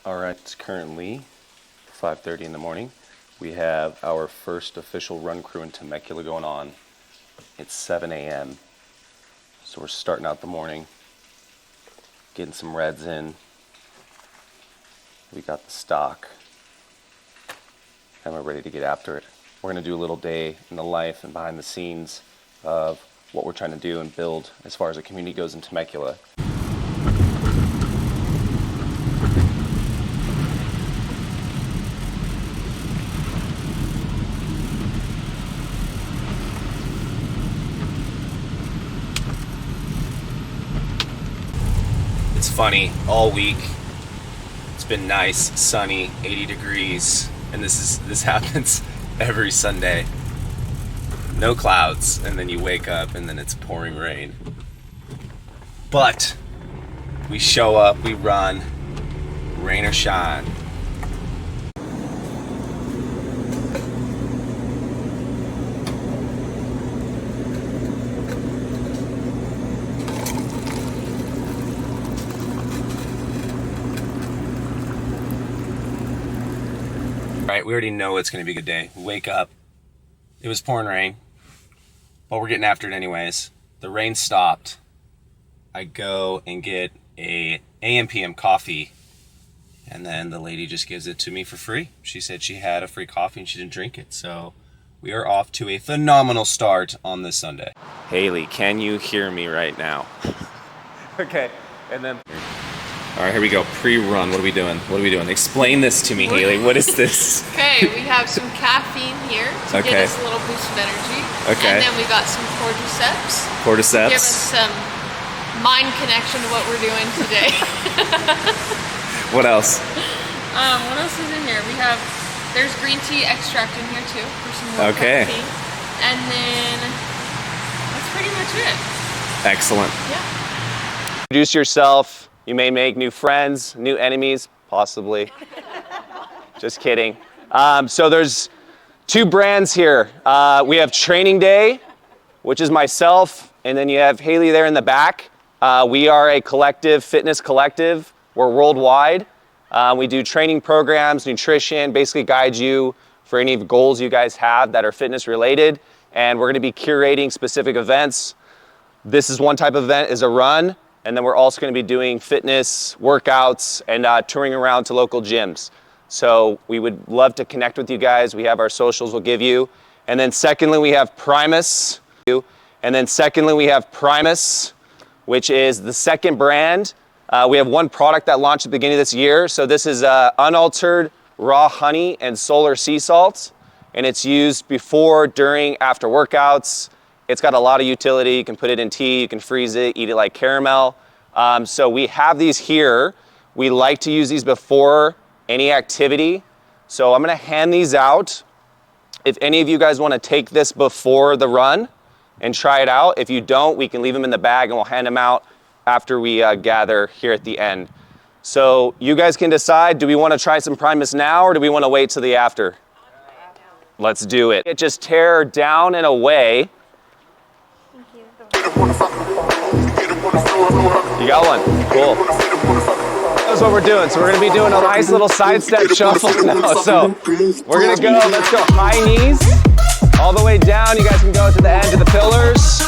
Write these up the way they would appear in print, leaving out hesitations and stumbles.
All right, it's currently 5:30 in the morning. We have our first official run crew in Temecula going on. It's 7 a.m. So we're starting out the morning, getting some reds in. We got the stock, and we're ready to get after it. We're going to do a little day in the life and behind the scenes of what we're trying to do and build as far as the community goes in Temecula. It's funny, all week it's been nice, sunny, 80 degrees, and this happens every Sunday. No clouds, and then you wake up and then it's pouring rain. But we show up, we run, rain or shine. Right, we already know it's going to be a good day. We wake up, it was pouring rain, but we're getting after it anyways. The rain stopped. I go and get a AM/PM coffee, and then the lady just gives it to me for free. She said she had a free coffee and she didn't drink it, so we are off to a phenomenal start on this Sunday. Haley, can you hear me right now? Okay, and then... All right, here we go. Pre-run. What are we doing? Explain this to me, Haley. What is this? Okay, we have some caffeine here to get us a little boost of energy. Okay. And then we got some cordyceps. Cordyceps. Give us some mind connection to what we're doing today. What else? What else is in here? There's green tea extract in here too for some more caffeine. And then that's pretty much it. Excellent. Yeah. Introduce yourself. You may make new friends, new enemies, possibly. Just kidding. So there's two brands here. We have Training Day, which is myself, and then you have Haley there in the back. We are a collective, fitness collective. We're worldwide. We do training programs, nutrition, basically guide you for any goals you guys have that are fitness related. And we're gonna be curating specific events. This is one type of event, is a run. And then we're also going to be doing fitness workouts and touring around to local gyms. So we would love to connect with you guys. We have our socials we'll give you. And then secondly, we have Primus. Which is the second brand. We have one product that launched at the beginning of this year. So this is unaltered raw honey and solar sea salt. And it's used before, during, after workouts. It's got a lot of utility. You can put it in tea, you can freeze it, eat it like caramel. So we have these here. We like to use these before any activity. So I'm gonna hand these out. If any of you guys wanna take this before the run and try it out, if you don't, we can leave them in the bag and we'll hand them out after we gather here at the end. So you guys can decide, do we wanna try some Primus now or do we wanna wait till the after? Let's do it. It just tear down and away. You got one. Cool. That's what we're doing. So we're going to be doing a nice little sidestep shuffle now. So we're going to go, let's go high knees all the way down. You guys can go to the end of the pillars.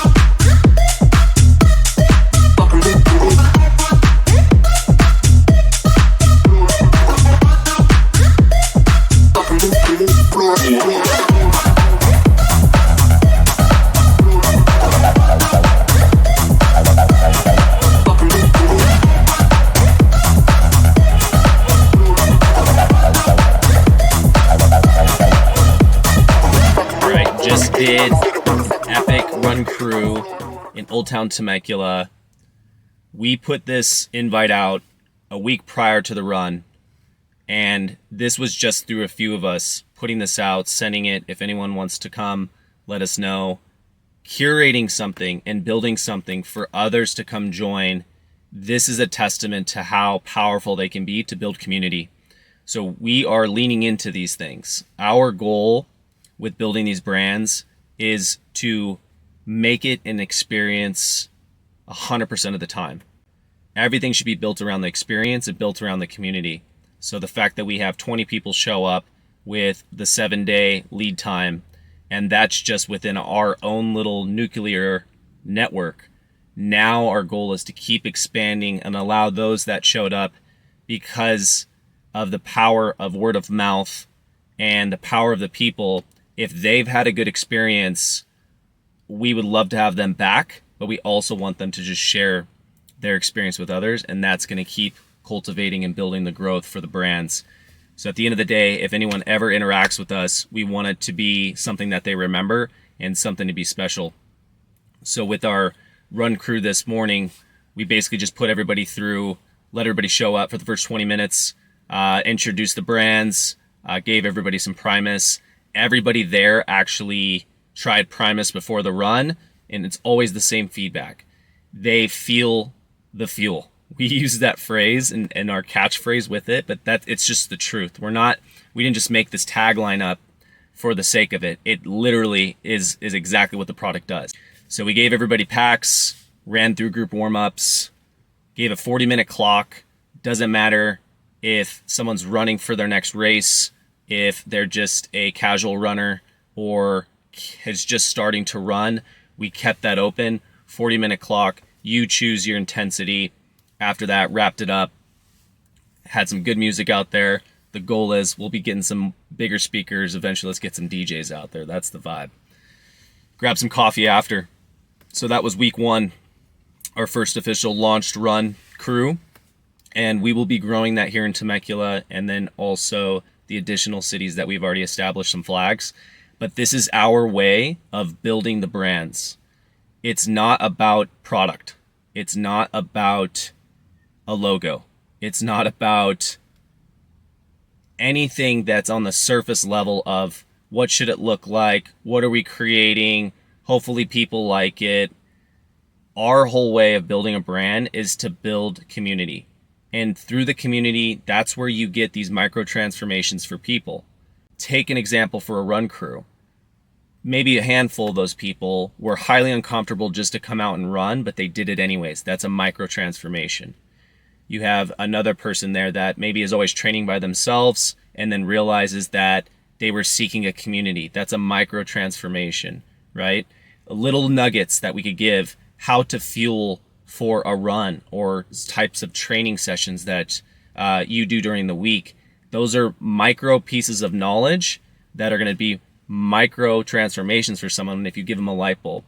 Did Epic Run Crew in Old Town Temecula. We put this invite out a week prior to the run, and this was just through a few of us putting this out, sending it. If anyone wants to come, let us know. Curating something and building something for others to come join. This is a testament to how powerful they can be to build community. So we are leaning into these things. Our goal with building these brands is to make it an experience 100% of the time. Everything should be built around the experience and built around the community. So the fact that we have 20 people show up with the 7-day lead time, and that's just within our own little nuclear network. Now our goal is to keep expanding and allow those that showed up because of the power of word of mouth and the power of the people. If they've had a good experience, we would love to have them back, but we also want them to just share their experience with others, and that's going to keep cultivating and building the growth for the brands. So at the end of the day, if anyone ever interacts with us, we want it to be something that they remember and something to be special. So with our run crew this morning, we basically just put everybody through, let everybody show up for the first 20 minutes, introduce the brands, gave everybody some Primus. Everybody there actually tried Primus before the run, and it's always the same feedback. They feel the fuel. We use that phrase and our catchphrase with it, but it's just the truth. We didn't just make this tagline up for the sake of it. It literally is exactly what the product does. So we gave everybody packs, ran through group warm-ups, gave a 40-minute clock. Doesn't matter if someone's running for their next race, if they're just a casual runner or is just starting to run. We kept that open. 40-minute clock. You choose your intensity. After that, wrapped it up. Had some good music out there. The goal is we'll be getting some bigger speakers. Eventually, let's get some DJs out there. That's the vibe. Grab some coffee after. So that was week 1, our first official launched run crew. And we will be growing that here in Temecula and then also the additional cities that we've already established some flags. But this is our way of building the brands. It's not about product. It's not about a logo. It's not about anything that's on the surface level of what should it look like? What are we creating? Hopefully people like it. Our whole way of building a brand is to build community. And through the community, that's where you get these micro transformations for people. Take an example for a run crew. Maybe a handful of those people were highly uncomfortable just to come out and run, but they did it anyways. That's a micro transformation. You have another person there that maybe is always training by themselves and then realizes that they were seeking a community. That's a micro transformation, right? Little nuggets that we could give how to fuel for a run or types of training sessions that you do during the week. Those are micro pieces of knowledge that are going to be micro transformations for someone if you give them a light bulb.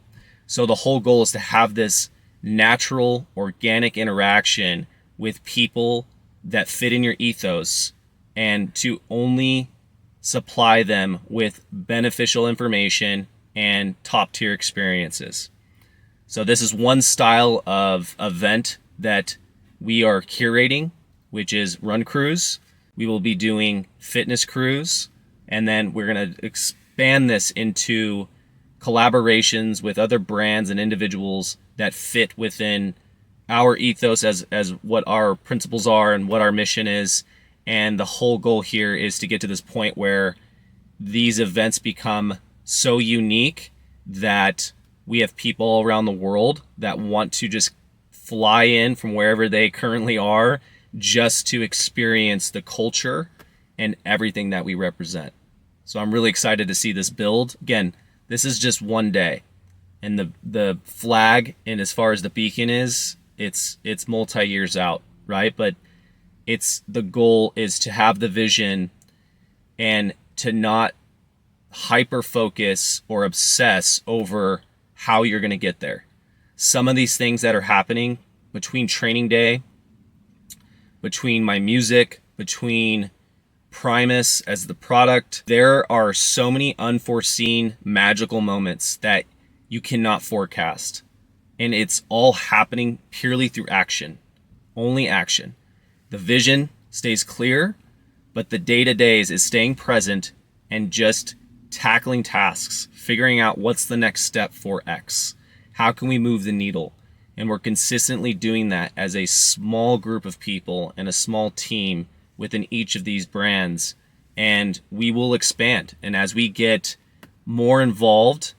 So the whole goal is to have this natural, organic interaction with people that fit in your ethos and to only supply them with beneficial information and top tier experiences. So this is one style of event that we are curating, which is run crews. We will be doing fitness crews, and then we're going to expand this into collaborations with other brands and individuals that fit within our ethos as what our principles are and what our mission is. And the whole goal here is to get to this point where these events become so unique that we have people all around the world that want to just fly in from wherever they currently are just to experience the culture and everything that we represent. So I'm really excited to see this build. Again, this is just one day. And the flag, and as far as the beacon is, it's multi-years out, right? But the goal is to have the vision and to not hyper focus or obsess over how you're going to get there. Some of these things that are happening between training day, between my music, between Primus as the product, there are so many unforeseen magical moments that you cannot forecast. And it's all happening purely through action. Only action. The vision stays clear, but the day-to-days is staying present and just tackling tasks, figuring out what's the next step for X. How can we move the needle? And we're consistently doing that as a small group of people and a small team within each of these brands. And we will expand. And as we get more involved,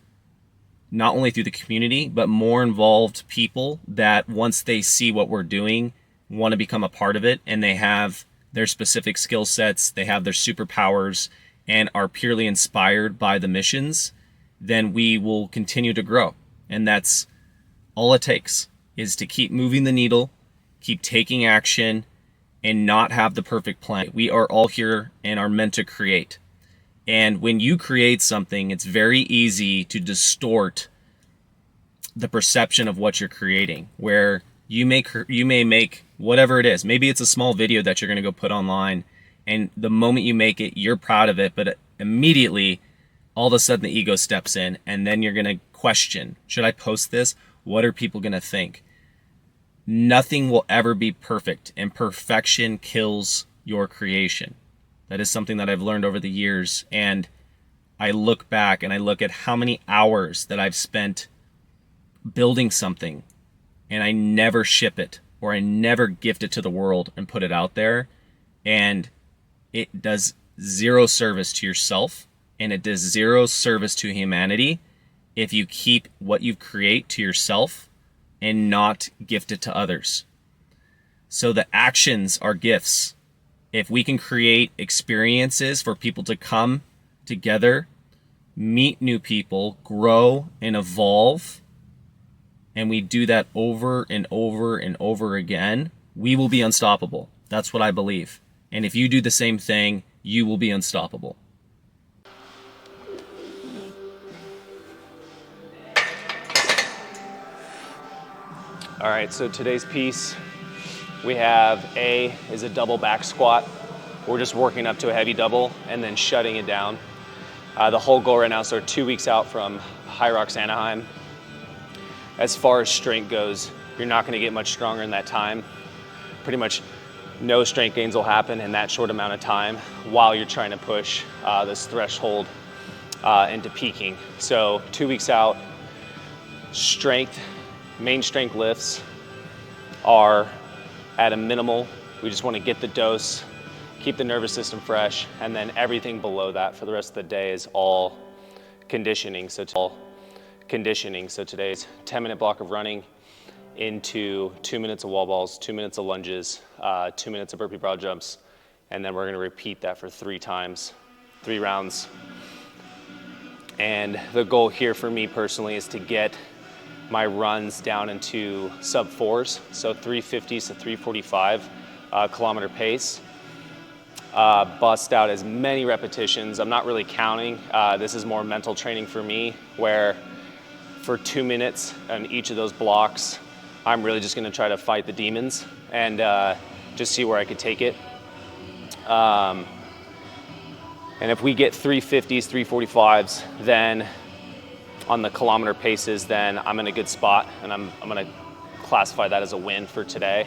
not only through the community, but more involved people that once they see what we're doing, want to become a part of it, and they have their specific skill sets, they have their superpowers, and are purely inspired by the missions, then we will continue to grow. And that's all it takes, is to keep moving the needle, keep taking action, and not have the perfect plan. We are all here and are meant to create. And when you create something, it's very easy to distort the perception of what you're creating, where you may make whatever it is. Maybe it's a small video that you're going to go put online, and the moment you make it, you're proud of it, but immediately all of a sudden the ego steps in, and then you're going to question, should I post this? What are people going to think? Nothing will ever be perfect, and perfection kills your creation. That is something that I've learned over the years, and I look back and I look at how many hours that I've spent building something, and I never ship it, or I never gift it to the world and put it out there, and it does zero service to yourself, and it does zero service to humanity if you keep what you create to yourself and not gift it to others. So the actions are gifts. If we can create experiences for people to come together, meet new people, grow and evolve, and we do that over and over and over again, we will be unstoppable. That's what I believe. And if you do the same thing, you will be unstoppable. All right, so today's piece, we have A is a double back squat. We're just working up to a heavy double and then shutting it down. The whole goal right now, so we're 2 weeks out from High Rocks Anaheim. As far as strength goes, you're not gonna get much stronger in that time. Pretty much no strength gains will happen in that short amount of time while you're trying to push this threshold into peaking. So 2 weeks out, strength, main strength lifts are at a minimal. We just want to get the dose, keep the nervous system fresh, and then everything below that for the rest of the day is all conditioning. So today's 10-minute block of running into 2 minutes of wall balls, 2 minutes of lunges, 2 minutes of burpee broad jumps, and then we're going to repeat that for 3 times, 3 rounds. And the goal here for me personally is to get my runs down into sub 4s, so 350s to 345 kilometer pace. Bust out as many repetitions. I'm not really counting. This is more mental training for me, where for 2 minutes on each of those blocks, I'm really just gonna try to fight the demons and just see where I could take it. And if we get 350s, 345s, then on the kilometer paces, then I'm in a good spot, and I'm gonna classify that as a win for today.